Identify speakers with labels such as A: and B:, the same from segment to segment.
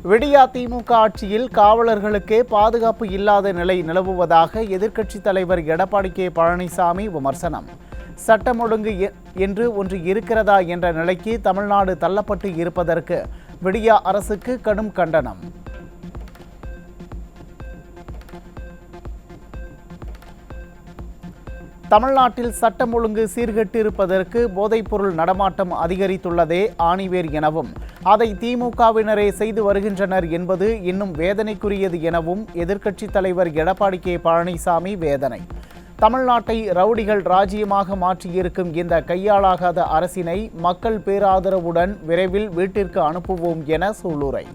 A: விடியா திமுக ஆட்சியில் காவலர்களுக்கே பாதுகாப்பு இல்லாத நிலை நிலவுவதாக எதிர்க்கட்சித் தலைவர் எடப்பாடி கே பழனிசாமி விமர்சனம். சட்டம் ஒழுங்கு என்று ஒன்று இருக்கிறதா என்ற நிலைக்கு தமிழ்நாடு தள்ளப்பட்டு இருப்பதற்கு விடியா அரசுக்கு கடும் கண்டனம். தமிழ்நாட்டில் சட்டம் ஒழுங்கு சீர்கெட்டிருப்பதற்கு போதைப்பொருள் நடமாட்டம் அதிகரித்துள்ளதே ஆணிவேர் எனவும் அதை திமுகவினரே செய்து வருகின்றனர் என்பது இன்னும் வேதனைக்குரியது எனவும் எதிர்க்கட்சித் தலைவர் எடப்பாடி கே பழனிசாமி வேதனை. தமிழ்நாட்டை ரவுடிகள் ராஜ்யமாக மாற்றியிருக்கும் இந்த கையாளாகாத அரசினை மக்கள் பேராதரவுடன் விரைவில் வீட்டிற்கு அனுப்புவோம் என சூளுரை.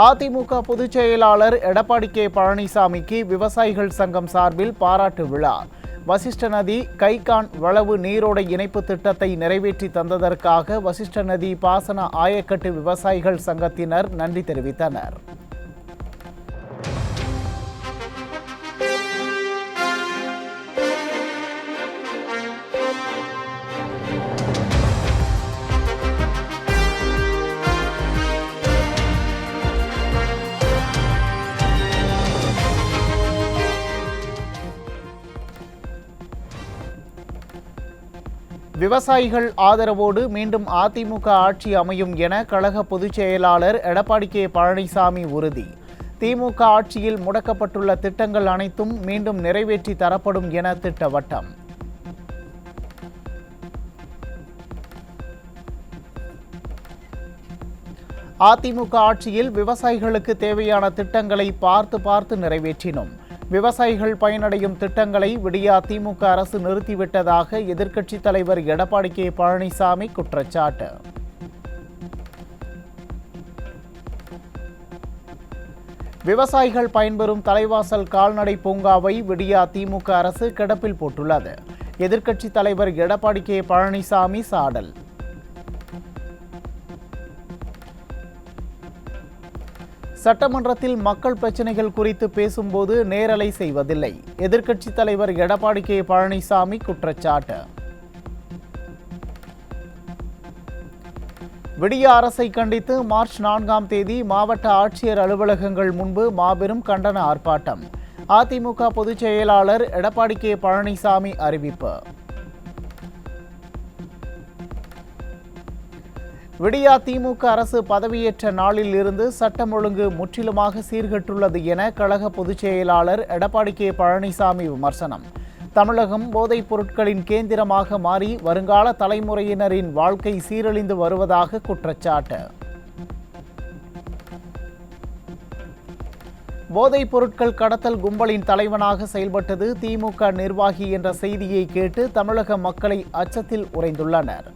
A: அதிமுக பொதுச் செயலாளர் எடப்பாடி கே பழனிசாமிக்கு விவசாயிகள் சங்கம் சார்பில் பாராட்டு விழா. வசிஷ்ட நதி கைகான் வளவு நீரோடை இணைப்பு திட்டத்தை நிறைவேற்றி தந்ததற்காக வசிஷ்ட நதி பாசன ஆயக்கட்டு விவசாயிகள் சங்கத்தினர் நன்றி தெரிவித்தனர். விவசாயிகள் ஆதரவோடு மீண்டும் அதிமுக ஆட்சி அமையும் என கழக பொதுச் செயலாளர் எடப்பாடி கே பழனிசாமி உறுதி. திமுக ஆட்சியில் முடக்கப்பட்டுள்ள திட்டங்கள் அனைத்தும் மீண்டும் நிறைவேற்றி தரப்படும் என திட்டவட்டம். அதிமுக ஆட்சியில் விவசாயிகளுக்கு தேவையான திட்டங்களை பார்த்து நிறைவேற்றினோம். விவசாயிகள் பயனடையும் திட்டங்களை விடியா திமுக அரசு நிறுத்திவிட்டதாக எதிர்க்கட்சித் தலைவர் எடப்பாடி கே பழனிசாமி குற்றச்சாட்டு. விவசாயிகள் பயன்பெறும் தலைவாசல் கால்நடை பூங்காவை விடியா திமுக அரசு கிடப்பில் போட்டுள்ளது. எதிர்க்கட்சித் தலைவர் எடப்பாடி கே பழனிசாமி சாடல். சட்டமன்றத்தில் மக்கள் பிரச்சினைகள் குறித்து பேசும்போது நேரலை செய்வதில்லை. எதிர்க்கட்சித் தலைவர் எடப்பாடி கே பழனிசாமி குற்றச்சாட்டு. விடியா அரசை கண்டித்து மார்ச் 4ஆம் தேதி மாவட்ட ஆட்சியர் அலுவலகங்கள் முன்பு மாபெரும் கண்டன ஆர்ப்பாட்டம். அதிமுக பொதுச் செயலாளர் எடப்பாடி கே பழனிசாமி அறிவிப்பு. விடியா திமுக அரசு பதவியேற்ற நாளில் இருந்து சட்டம் ஒழுங்கு முற்றிலுமாக சீர்கெட்டுள்ளது என கழக பொதுச் செயலாளர் எடப்பாடி கே பழனிசாமி விமர்சனம். தமிழகம் போதைப் பொருட்களின் கேந்திரமாக மாறி வருங்கால தலைமுறையினரின் வாழ்க்கை சீரழிந்து வருவதாக குற்றச்சாட்டு. போதைப் பொருட்கள் கடத்தல் கும்பலின் தலைவனாக செயல்பட்டது திமுக நிர்வாகி என்ற செய்தியை கேட்டு தமிழக மக்களை அச்சத்தில் உறைந்துள்ளனர்.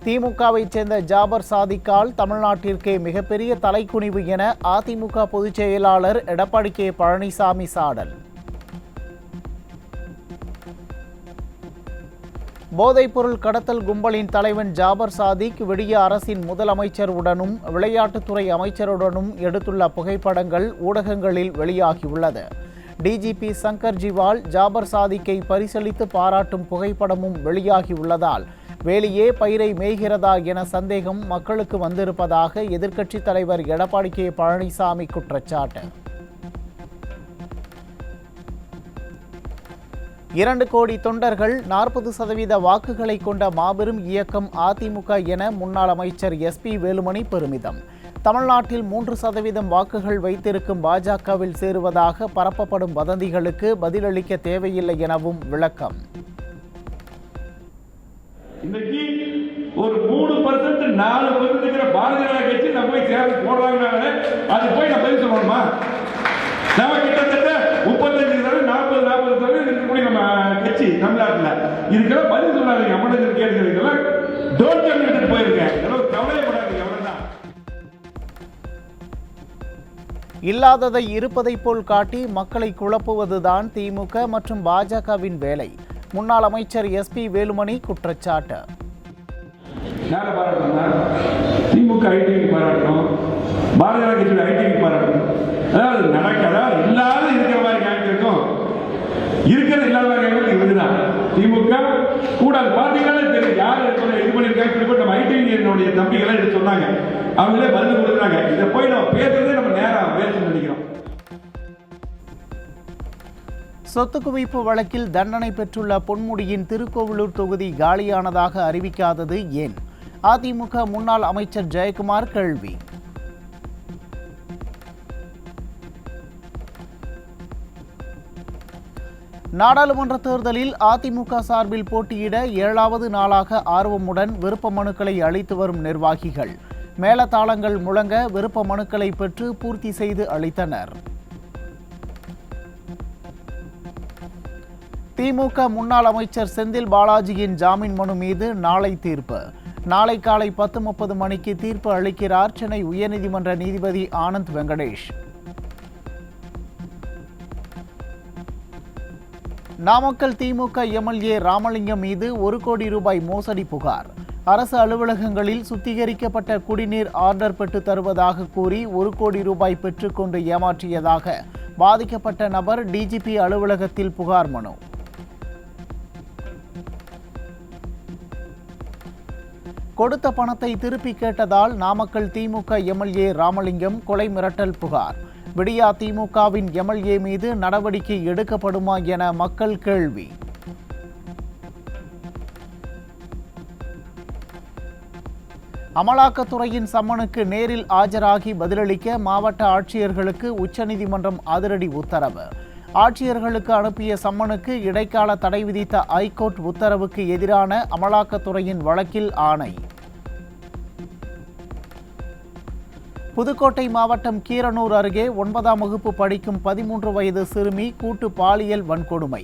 A: திமுகவை சேர்ந்த ஜாபர் சாதிக்கால் தமிழ்நாட்டிற்கே மிகப்பெரிய தலைக்குனிவு என அதிமுக பொதுச் செயலாளர் எடப்பாடி கே பழனிசாமி சாடல். போதைப்பொருள் கடத்தல் கும்பலின் தலைவன் ஜாபர் சாதிக் விடியா அரசின் முதலமைச்சருடனும் விளையாட்டுத்துறை அமைச்சருடனும் எடுத்துள்ள புகைப்படங்கள் ஊடகங்களில் வெளியாகியுள்ளது. டிஜிபி சங்கர் ஜிவால் ஜாபர் சாதிக்கை பரிசளித்து பாராட்டும் புகைப்படமும் வெளியாகியுள்ளதால் வேலியே பயிரை மேய்கிறதா என சந்தேகம் மக்களுக்கு வந்திருப்பதாக எதிர்க்கட்சித் தலைவர் எடப்பாடி கே பழனிசாமி குற்றச்சாட்டு. 2 கோடி தொண்டர்கள் 40% வாக்குகளை கொண்ட மாபெரும் இயக்கம் அதிமுக என முன்னாள் அமைச்சர் SP வேலுமணி பெருமிதம். தமிழ்நாட்டில் 3% வாக்குகள் வைத்திருக்கும் பாஜகவில் சேருவதாக பரப்பப்படும் வதந்திகளுக்கு பதிலளிக்க தேவையில்லை எனவும் விளக்கம்.
B: இன்னைக்கு ஒரு 3% 4% இருக்கிற பாரதிய ஜனதா கட்சி நம்ம போய் தேர்தல் போடுறாங்க. அது போய் நான் பதில் சொல்லணுமா? நம்ம கிட்டத்தட்ட 35% 40% இருக்கக்கூடிய நம்ம கட்சி தமிழ்நாட்டில் இதுக்கெல்லாம் பதில் சொல்லாதீங்க. அம்மன் கேட்கறதுக்கெல்லாம் டோன்ட் கம்யூனிட்டு போயிருக்கேன். கவலையப்படாதீங்க. அவ்வளவுதான்.
A: இல்லாததை இருப்பதை போல் காட்டி மக்களை குழப்புவதுதான் திமுக மற்றும் பாஜகவின் வேலை. முன்னாள் அமைச்சர் SP வேலுமணி குற்றச்சாட்டு.
B: திமுக ஐடிக்கு பாராட்டணும், பாரதிய ஜனதா கட்சியோட ஐடிக்கு பாராட்டணும். அதாவது நடக்கதா இல்லாத இருக்கிற மாதிரி காமிச்சிருக்கோம், இருக்கிறது இல்லாத மாதிரி காமிக்கிறது இதுதான். திமுக கூட பார்த்தீங்கன்னா பேர் யார் இது பண்ணியிருக்காங்க சொல்லி நம்ம ஐடி இன்ஜினியருடைய தம்பிகளாம் எடுத்து சொன்னாங்க. அவங்களே பதில் கொடுக்குறாங்க. இதை போய் நம்ம பேசுறதே நம்ம நேரம் வேஸ்ட் நினைக்கிறோம்.
A: சொத்து குவிப்பு வழக்கில் தண்டனை பெற்றுள்ள பொன்முடியின் திருக்கோவிலூர் தொகுதி காலியானதாக அறிவிக்காதது ஏன்? அதிமுக முன்னாள் அமைச்சர் ஜெயக்குமார் கேள்வி. நாடாளுமன்ற தேர்தலில் அதிமுக சார்பில் போட்டியிட 7வது நாளாக ஆர்வமுடன் விருப்ப மனுக்களை அளித்து வரும் நிர்வாகிகள் மேளதாளங்கள் முழங்க விருப்ப மனுக்களை பெற்று பூர்த்தி செய்து அளித்தனர். திமுக முன்னாள் அமைச்சர் செந்தில் பாலாஜியின் ஜாமீன் மனு மீது நாளை தீர்ப்பு. நாளை காலை 10:30 மணிக்கு தீர்ப்பு அளிக்கிறார் சென்னை உயர்நீதிமன்ற நீதிபதி ஆனந்த் வெங்கடேஷ். நாமக்கல் திமுக எம்எல்ஏ ராமலிங்கம் மீது 1 கோடி ரூபாய் மோசடி புகார். அரசு அலுவலகங்களில் சுத்திகரிக்கப்பட்ட குடிநீர் ஆர்டர் பெற்று தருவதாக கூறி 1 கோடி ரூபாய் பெற்றுக்கொண்டு ஏமாற்றியதாக பாதிக்கப்பட்ட நபர் டிஜிபி அலுவலகத்தில் புகார் மனு. கொடுத்த பணத்தை திருப்பி கேட்டதால் நாமக்கல் திமுக எம்எல்ஏ ராமலிங்கம் கொலை மிரட்டல் புகார். விடியா திமுகவின் எம்எல்ஏ மீது நடவடிக்கை எடுக்கப்படுமா என மக்கள் கேள்வி. அமலாக்கத்துறையின் சம்மனுக்கு நேரில் ஆஜராகி பதிலளிக்க மாவட்ட ஆட்சியர்களுக்கு உச்சநீதிமன்றம் அதிரடி உத்தரவு. ஆட்சியர்களுக்கு அனுப்பிய சம்மனுக்கு இடைக்கால தடை விதித்த ஐகோர்ட் உத்தரவுக்கு எதிரான அமலாக்கத்துறையின் வழக்கில் ஆணை. புதுக்கோட்டை மாவட்டம் கீரனூர் அருகே 9ஆம் வகுப்பு படிக்கும் 13 வயது சிறுமி கூட்டு பாலியல் வன்கொடுமை.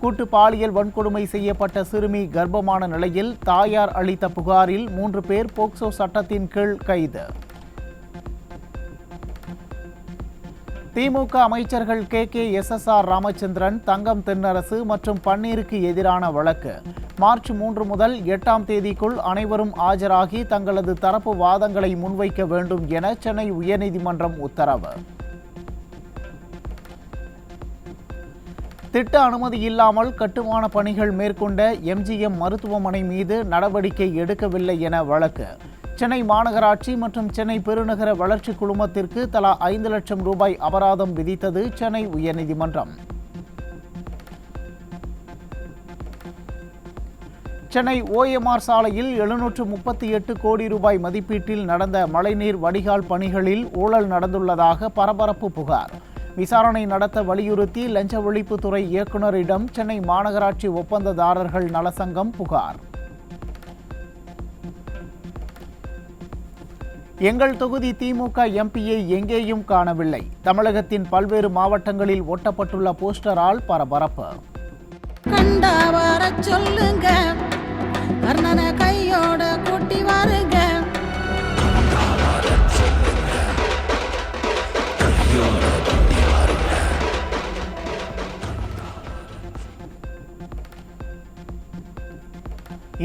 A: கூட்டு பாலியல் வன்கொடுமை செய்யப்பட்ட சிறுமி கர்ப்பமான நிலையில் தாயார் அளித்த புகாரில் 3 பேர் போக்சோ சட்டத்தின் கீழ் கைது. திமுக அமைச்சர்கள் KKSSR ராமச்சந்திரன், தங்கம் தென்னரசு மற்றும் பன்னீருக்கு எதிரான வழக்கு. மார்ச் 3 முதல் 8ஆம் தேதிக்குள் அனைவரும் ஆஜராகி தங்களது தரப்பு வாதங்களை முன்வைக்க வேண்டும் என சென்னை உயர்நீதிமன்றம் உத்தரவு. திட்ட அனுமதி இல்லாமல் கட்டுமான பணிகள் மேற்கொண்ட MGM மருத்துவமனை மீது நடவடிக்கை எடுக்கவில்லை என வழக்கு. சென்னை மாநகராட்சி மற்றும் சென்னை பெருநகர வளர்ச்சி குழுமத்திற்கு தலா 5 லட்சம் ரூபாய் அபராதம் விதித்தது சென்னை உயர்நீதிமன்றம். சென்னை OMR சாலையில் 738 கோடி ரூபாய் மதிப்பீட்டில் நடந்த மழைநீர் வடிகால் பணிகளில் ஊழல் நடந்துள்ளதாக பரபரப்பு புகார். விசாரணை நடத்த வலியுறுத்தி லஞ்ச ஒழிப்புத்துறை இயக்குநரிடம் சென்னை மாநகராட்சி ஒப்பந்ததாரர்கள் நலசங்கம் புகார். எங்கள் தொகுதி திமுக எம்பியை எங்கேயும் காணவில்லை. தமிழகத்தின் பல்வேறு மாவட்டங்களில் ஒட்டப்பட்டுள்ள போஸ்டரால் பரபரப்பு.
C: கண்டா வர சொல்லுங்க, கர்ணனை கையோட கூட்டி வாருங்க.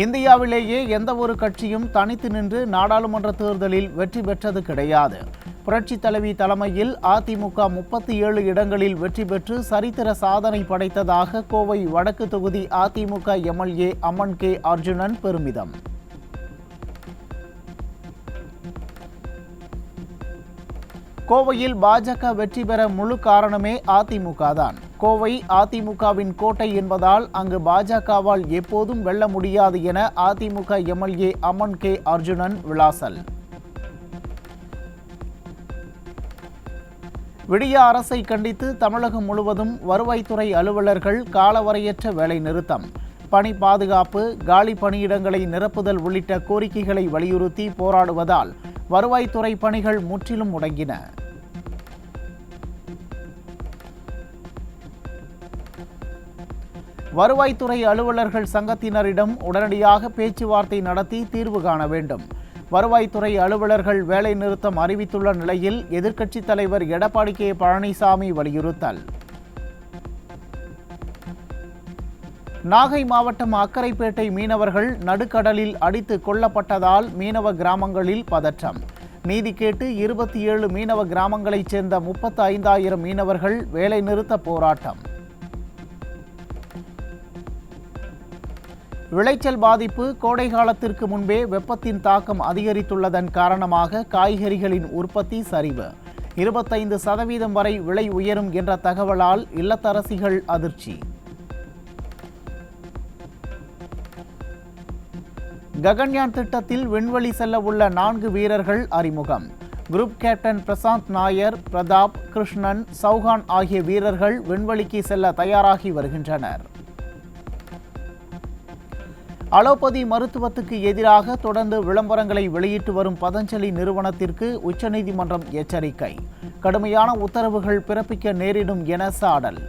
A: இந்தியாவிலேயே எந்த ஒரு கட்சியும் தனித்து நின்று நாடாளுமன்ற தேர்தலில் வெற்றி பெற்றது கிடையாது. புரட்சி தலைவி தலைமையில் அதிமுக 37 இடங்களில் வெற்றி பெற்று சரித்திர சாதனை படைத்ததாக கோவை வடக்கு தொகுதி அதிமுக எம்எல்ஏ அம்மன் K. அர்ஜுனன் பெருமிதம். கோவையில் பாஜக வெற்றி பெற முழு காரணமே அதிமுக தான். கோவை அதிமுகவின் கோட்டை என்பதால் அங்கு பாஜகவால் எப்போதும் வெல்ல முடியாது என அதிமுக எம்எல்ஏ அம்மன் K. அர்ஜுனன் விளாசல். விடிய அரசை கண்டித்து தமிழகம் முழுவதும் வருவாய்த்துறை அலுவலர்கள் காலவரையற்ற வேலை நிறுத்தம். பணி பாதுகாப்பு, காலி பணியிடங்களை நிரப்புதல் உள்ளிட்ட கோரிக்கைகளை வலியுறுத்தி போராடுவதால் வருவாய்த்துறை பணிகள் முற்றிலும் முடங்கின. வருவாய்த்துறை அலுவலர்கள் சங்கத்தினரிடம் உடனடியாக பேச்சுவார்த்தை நடத்தி தீர்வு காண வேண்டும். வருவாய்த்துறை அலுவலர்கள் வேலை நிறுத்தம் அறிவித்துள்ள நிலையில் எதிர்க்கட்சித் தலைவர் எடப்பாடி K. பழனிசாமி வலியுறுத்தல். நாகை மாவட்டம் அக்கரைப்பேட்டை மீனவர்கள் நடுக்கடலில் அடித்து கொல்லப்பட்டதால் மீனவ கிராமங்களில் பதற்றம். நீதி கேட்டு 27 மீனவ கிராமங்களைச் சேர்ந்த 35,000 மீனவர்கள் வேலைநிறுத்த போராட்டம். விளைச்சல் பாதிப்பு கோடை காலத்திற்கு முன்பே வெப்பத்தின் தாக்கம் அதிகரித்துள்ளதன் காரணமாக காய்கறிகளின் உற்பத்தி சரிவு. 25% வரை விலை உயரும் என்ற தகவலால் இல்லத்தரசிகள் அதிர்ச்சி. ககன்யான் திட்டத்தில் விண்வெளி செல்ல உள்ள 4 வீரர்கள் அறிமுகம். குரூப் கேப்டன் பிரசாந்த் நாயர், பிரதாப், கிருஷ்ணன், சௌஹான் ஆகிய வீரர்கள் விண்வெளிக்கு செல்ல தயாராகி வருகின்றனர். அலோபதி மருத்துவத்துக்கு எதிராக தொடர்ந்து விளம்பரங்களை வெளியிட்டு வரும் பதஞ்சலி நிறுவனத்திற்கு உச்சநீதிமன்றம் எச்சரிக்கை. கடுமையான உத்தரவுகள் பிறப்பிக்க நேரிடும் என சாடல்.